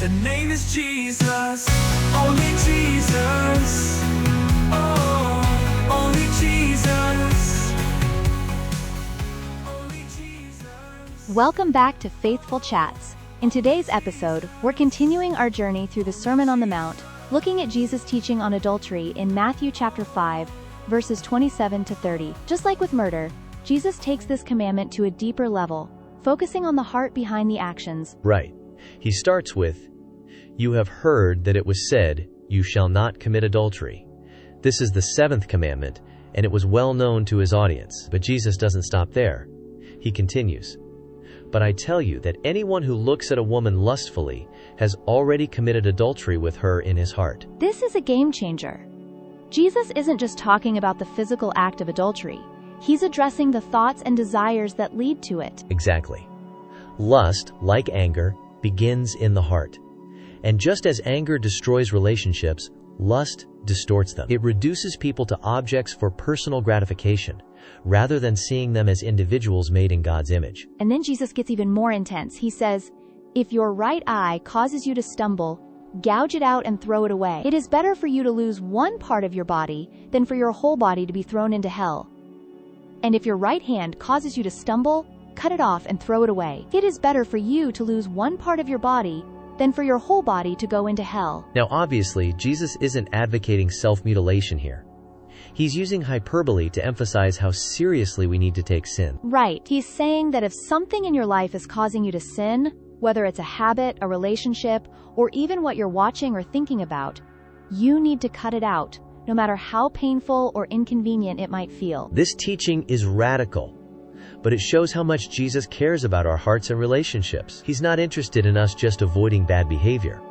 The name is Jesus, only Jesus. Oh, only Jesus. Only Jesus. Welcome back to Faithful Chats. In today's episode, we're continuing our journey through the Sermon on the Mount, looking at Jesus' teaching on adultery in Matthew chapter 5, verses 27 to 30. Just like with murder, Jesus takes this commandment to a deeper level, focusing on the heart behind the actions. Right. He starts with, "You have heard that it was said, 'You shall not commit adultery.' This is the seventh commandment, and it was well known to his audience." But Jesus doesn't stop there. He continues, "But I tell you that anyone who looks at a woman lustfully has already committed adultery with her in his heart." This is a game changer. Jesus isn't just talking about the physical act of adultery. He's addressing the thoughts and desires that lead to it. Exactly. Lust, like anger, begins in the heart. And just as anger destroys relationships, lust distorts them. It reduces people to objects for personal gratification, rather than seeing them as individuals made in God's image. And then Jesus gets even more intense. He says, "If your right eye causes you to stumble, gouge it out and throw it away. It is better for you to lose one part of your body than for your whole body to be thrown into hell. And if your right hand causes you to stumble, cut it off and throw it away. It is better for you to lose one part of your body than for your whole body to go into hell." Now obviously, Jesus isn't advocating self-mutilation here. He's using hyperbole to emphasize how seriously we need to take sin. Right. He's saying that if something in your life is causing you to sin, whether it's a habit, a relationship, or even what you're watching or thinking about, you need to cut it out, no matter how painful or inconvenient it might feel. This teaching is radical, but it shows how much Jesus cares about our hearts and relationships. He's not interested in us just avoiding bad behavior.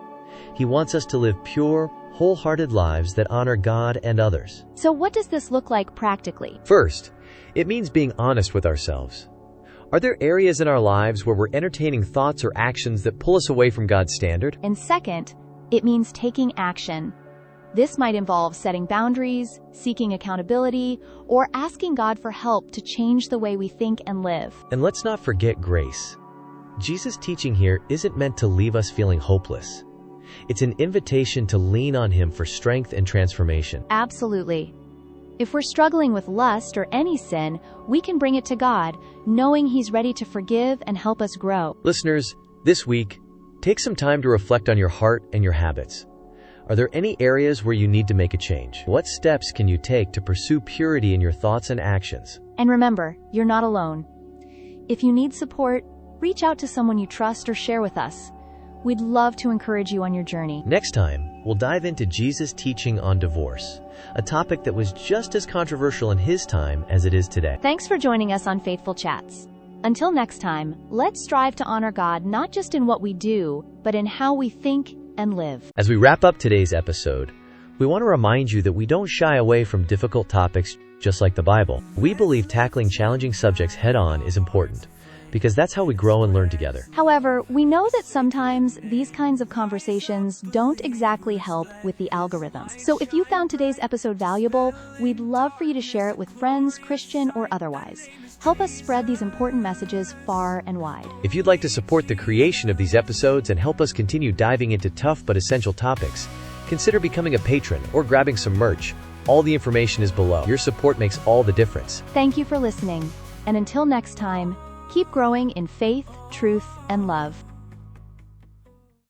He wants us to live pure, wholehearted lives that honor God and others. So what does this look like practically? First, it means being honest with ourselves. Are there areas in our lives where we're entertaining thoughts or actions that pull us away from God's standard? And second, it means taking action. This might involve setting boundaries, seeking accountability, or asking God for help to change the way we think and live. And let's not forget grace. Jesus' teaching here isn't meant to leave us feeling hopeless. It's an invitation to lean on Him for strength and transformation. Absolutely. If we're struggling with lust or any sin, we can bring it to God, knowing He's ready to forgive and help us grow. Listeners, this week, take some time to reflect on your heart and your habits. Are there any areas where you need to make a change? What steps can you take to pursue purity in your thoughts and actions? And remember, you're not alone. If you need support, reach out to someone you trust or share with us. We'd love to encourage you on your journey. Next time, we'll dive into Jesus' teaching on divorce, a topic that was just as controversial in His time as it is today. Thanks for joining us on Faithful Chats. Until next time, let's strive to honor God not just in what we do, but in how we think and live. As we wrap up today's episode, we want to remind you that we don't shy away from difficult topics just like the Bible. We believe tackling challenging subjects head-on is important, because that's how we grow and learn together. However, we know that sometimes these kinds of conversations don't exactly help with the algorithms. So if you found today's episode valuable, we'd love for you to share it with friends, Christian or otherwise. Help us spread these important messages far and wide. If you'd like to support the creation of these episodes and help us continue diving into tough but essential topics, consider becoming a patron or grabbing some merch. All the information is below. Your support makes all the difference. Thank you for listening. And until next time, keep growing in faith, truth, and love.